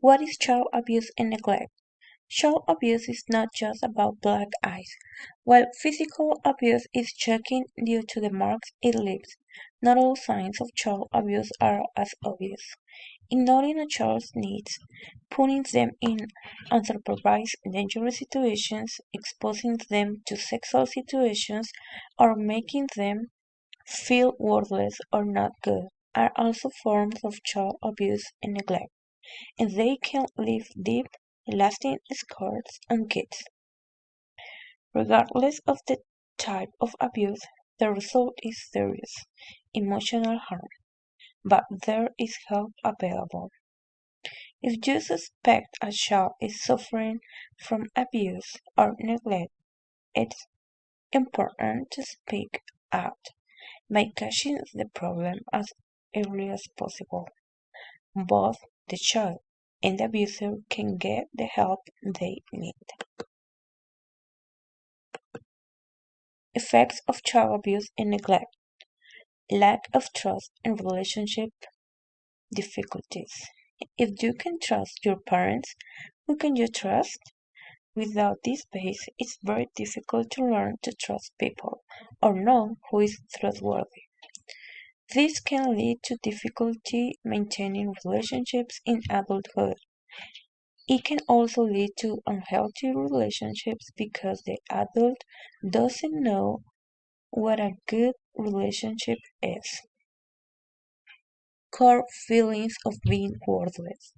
What is child abuse and neglect? Child abuse is not just about black eyes. While physical abuse is shocking due to the marks it leaves, not all signs of child abuse are as obvious. Ignoring a child's needs, putting them in unsupervised dangerous situations, exposing them to sexual situations, or making them feel worthless or not good are also forms of child abuse and neglect, and they can leave deep, lasting scars on kids. Regardless of the type of abuse, the result is serious emotional harm, but there is help available. If you suspect a child is suffering from abuse or neglect, it's important to speak out by catching the problem as early as possible. Both the child and the abuser can get the help they need. Effects of child abuse and neglect: lack of trust and relationship difficulties. If you can trust your parents, who can you trust? Without this base, it's very difficult to learn to trust people or know who is trustworthy. This can lead to difficulty maintaining relationships in adulthood. It can also lead to unhealthy relationships because the adult doesn't know what a good relationship is. Core feelings of being worthless.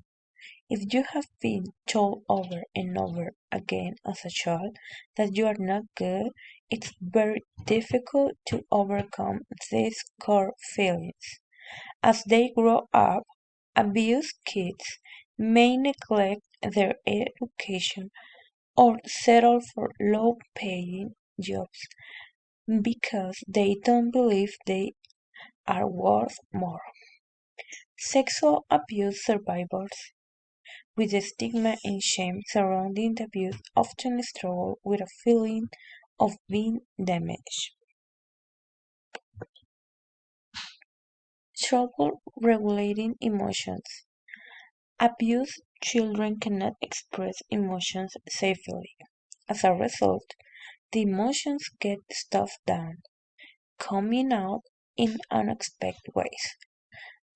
If you have been told over and over again as a child that you are not good, it's very difficult to overcome these core feelings. As they grow up, abused kids may neglect their education or settle for low paying jobs because they don't believe they are worth more. Sexual abuse survivors with the stigma and shame surrounding the abuse often struggle with a feeling of being damaged. Trouble regulating emotions. Abused children cannot express emotions safely. As a result, the emotions get stuffed down, coming out in unexpected ways.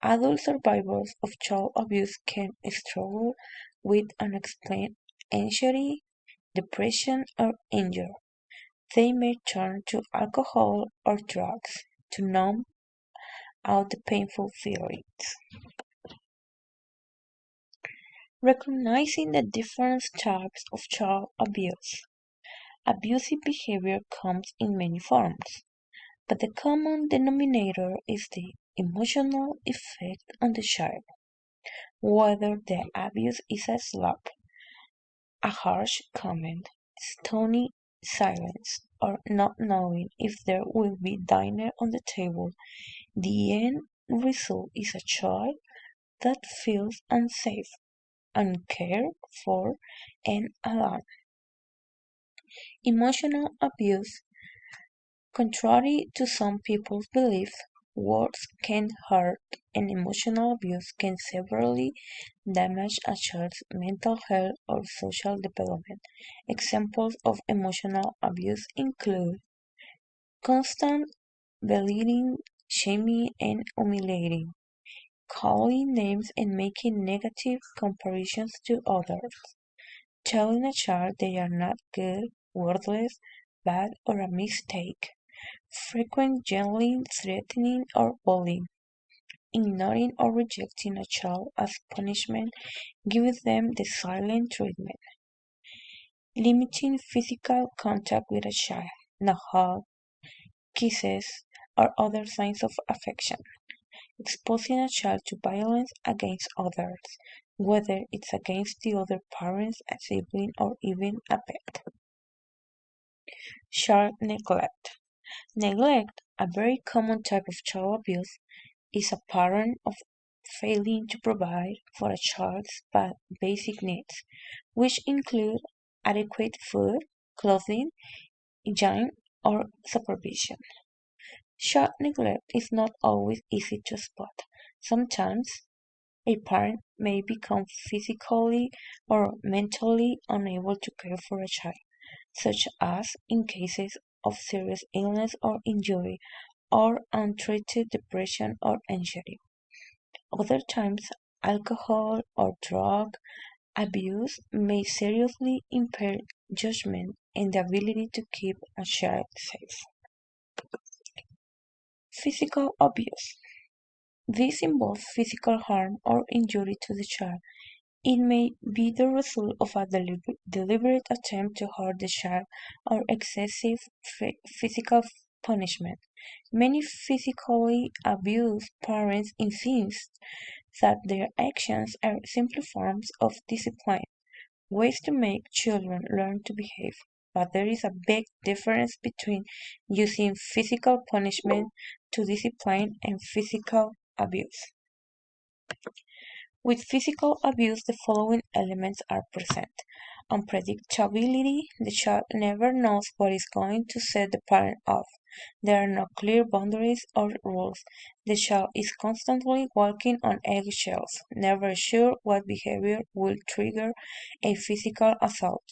Adult survivors of child abuse can struggle with unexplained anxiety, depression, or anger. They may turn to alcohol or drugs to numb out the painful feelings. Recognizing the different types of child abuse. Abusive behavior comes in many forms, but the common denominator is the emotional effect on the child. Whether the abuse is a slap, a harsh comment, stony silence, or not knowing if there will be dinner on the table, the end result is a child that feels unsafe, uncared for, and alone. Emotional abuse. Contrary to some people's belief, words can hurt and emotional abuse can severely damage a child's mental health or social development. Examples of emotional abuse include constant belittling, shaming, and humiliating, calling names and making negative comparisons to others, telling a child they are not good, worthless, bad, or a mistake, frequent yelling, threatening, or bullying, ignoring or rejecting a child as punishment, giving them the silent treatment, limiting physical contact with a child, no hug, kisses, or other signs of affection, exposing a child to violence against others, whether it's against the other parents, a sibling, or even a pet. Child neglect. Neglect, a very common type of child abuse, is a pattern of failing to provide for a child's basic needs, which include adequate food, clothing, hygiene, or supervision. Child neglect is not always easy to spot. Sometimes A parent may become physically or mentally unable to care for a child, such as in cases of serious illness or injury, or untreated depression or anxiety. Other times, alcohol or drug abuse may seriously impair judgment and the ability to keep a child safe. Physical abuse. This involves physical harm or injury to the child. It may be the result of a deliberate attempt to hurt the child or excessive physical punishment. Many physically abused parents insist that their actions are simply forms of discipline, ways to make children learn to behave. But there is a big difference between using physical punishment to discipline and physical abuse. With physical abuse, the following elements are present: unpredictability. The child never knows what is going to set the parent off. There are no clear boundaries or rules. The child is constantly walking on eggshells, never sure what behavior will trigger a physical assault.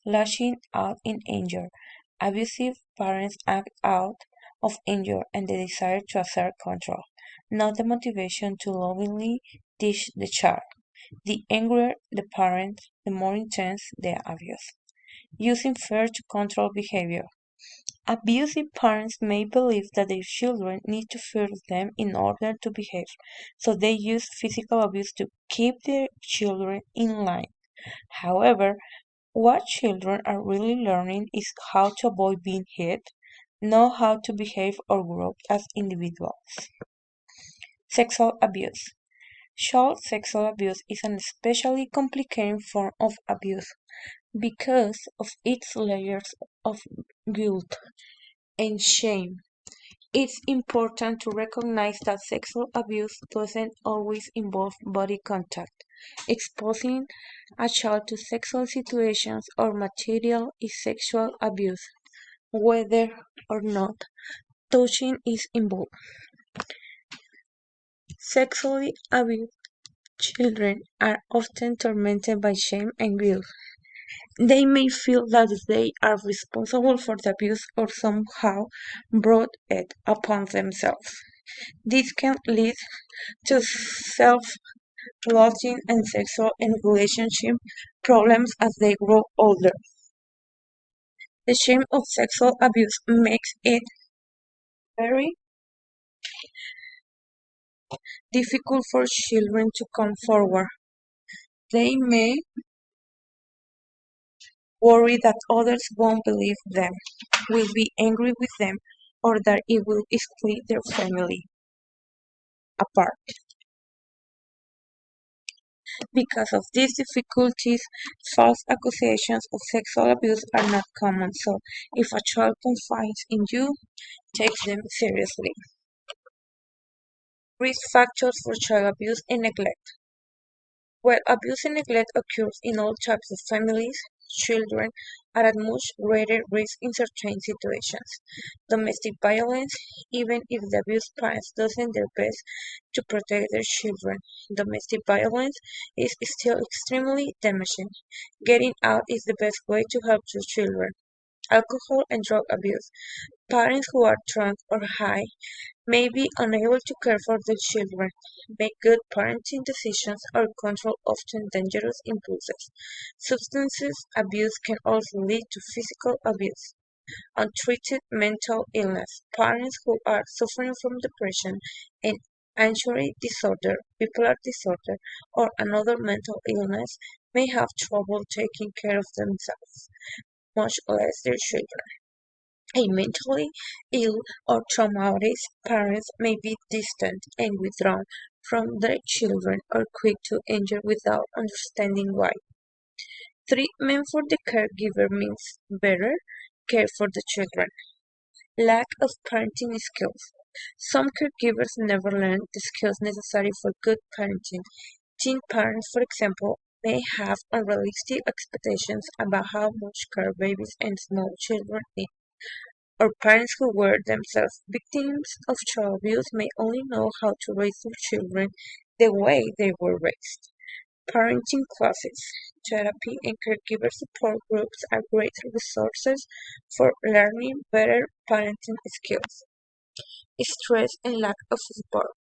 Lashing out in anger. Abusive parents act out of anger and the desire to assert control, not the motivation to lovingly teach the child. The angrier the parent, the more intense the abuse. Using fear to control behavior. Abusive parents may believe that their children need to fear them in order to behave, so they use physical abuse to keep their children in line. However, what children are really learning is how to avoid being hit, know how to behave or grow as individuals. Sexual abuse. Child sexual abuse is an especially complicated form of abuse because of its layers of guilt and shame. It's important to recognize that sexual abuse doesn't always involve body contact. Exposing a child to sexual situations or material is sexual abuse, whether or not touching is involved. Sexually abused children are often tormented by shame and guilt. They may feel that they are responsible for the abuse or somehow brought it upon themselves. This can lead to self-loathing and sexual and relationship problems as they grow older. The shame of sexual abuse makes it very difficult for children to come forward. They may worry that others won't believe them, will be angry with them, or that it will split their family apart. Because of these difficulties, false accusations of sexual abuse are not common, so if a child confides in you, take them seriously. Risk factors for child abuse and neglect. While abuse and neglect occurs in all types of families, children are at much greater risk in certain situations. Domestic violence, even if the abused parents doing their best to protect their children, domestic violence is still extremely damaging. Getting out is the best way to help your children. Alcohol and drug abuse. Parents who are drunk or high may be unable to care for their children, make good parenting decisions, or control often dangerous impulses. Substance abuse can also lead to physical abuse. Untreated mental illness. Parents who are suffering from depression and anxiety disorder, bipolar disorder, or another mental illness may have trouble taking care of themselves, much less their children. A mentally ill or traumatized parents may be distant and withdrawn from their children or quick to injure without understanding why. Treatment for the caregiver means better care for the children. Lack of parenting skills. Some caregivers never learn the skills necessary for good parenting. Teen parents, for example, may have unrealistic expectations about how much care babies and small children need, or parents who were themselves victims of child abuse may only know how to raise their children the way they were raised. Parenting classes, therapy, and caregiver support groups are great resources for learning better parenting skills. Stress and lack of support.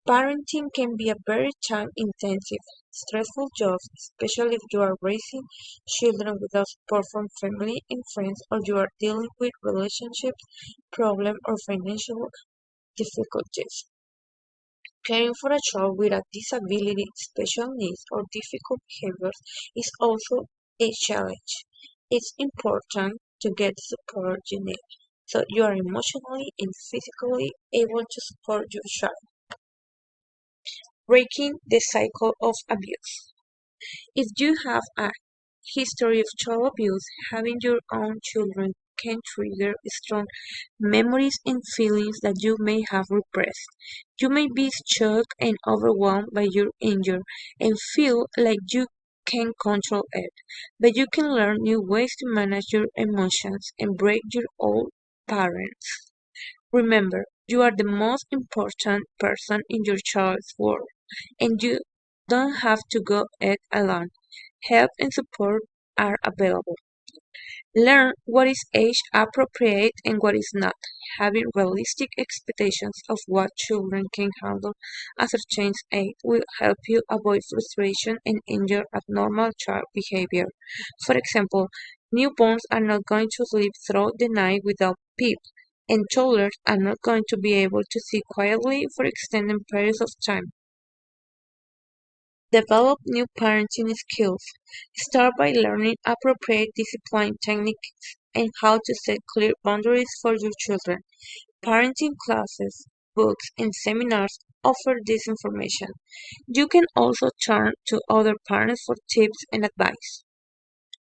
Parenting can be a very time-intensive, stressful job, especially if you are raising children without support from family and friends or you are dealing with relationships, problems, or financial difficulties. Caring for a child with a disability, special needs, or difficult behaviors is also a challenge. It's important to get the support you need so you are emotionally and physically able to support your child. Breaking the cycle of abuse. If you have a history of child abuse, having your own children can trigger strong memories and feelings that you may have repressed. You may be shocked and overwhelmed by your injury and feel like you can control it, but you can learn new ways to manage your emotions and break your old patterns. Remember, you are the most important person in your child's world, and you don't have to go it alone. Help and support are available. Learn what is age appropriate and what is not. Having realistic expectations of what children can handle at a certain age will help you avoid frustration and injure abnormal child behavior. For example, newborns are not going to sleep through the night without PEEP, and toddlers are not going to be able to sit quietly for extended periods of time. Develop new parenting skills. Start by learning appropriate discipline techniques and how to set clear boundaries for your children. Parenting classes, books, and seminars offer this information. You can also turn to other parents for tips and advice.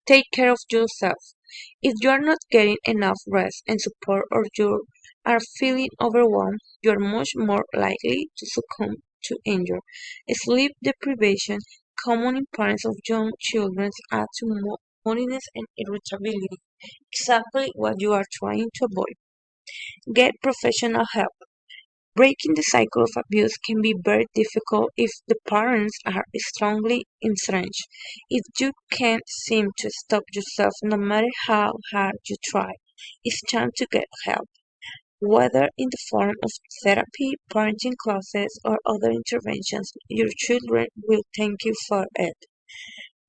Take care of yourself. If you are not getting enough rest and support or you are feeling overwhelmed, you are much more likely to succumb to injury. Sleep deprivation, common in parents of young children, adds to moodiness and irritability. Exactly what you are trying to avoid. Get professional help. Breaking the cycle of abuse can be very difficult if the parents are strongly entrenched. If you can't seem to stop yourself no matter how hard you try, it's time to get help. Whether in the form of therapy, parenting classes, or other interventions, your children will thank you for it.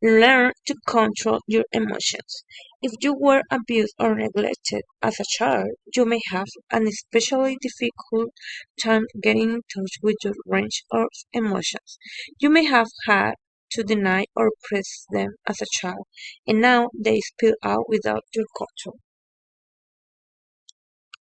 Learn to control your emotions. If you were abused or neglected as a child, you may have an especially difficult time getting in touch with your range of emotions. You may have had to deny or repress them as a child, and now they spill out without your control.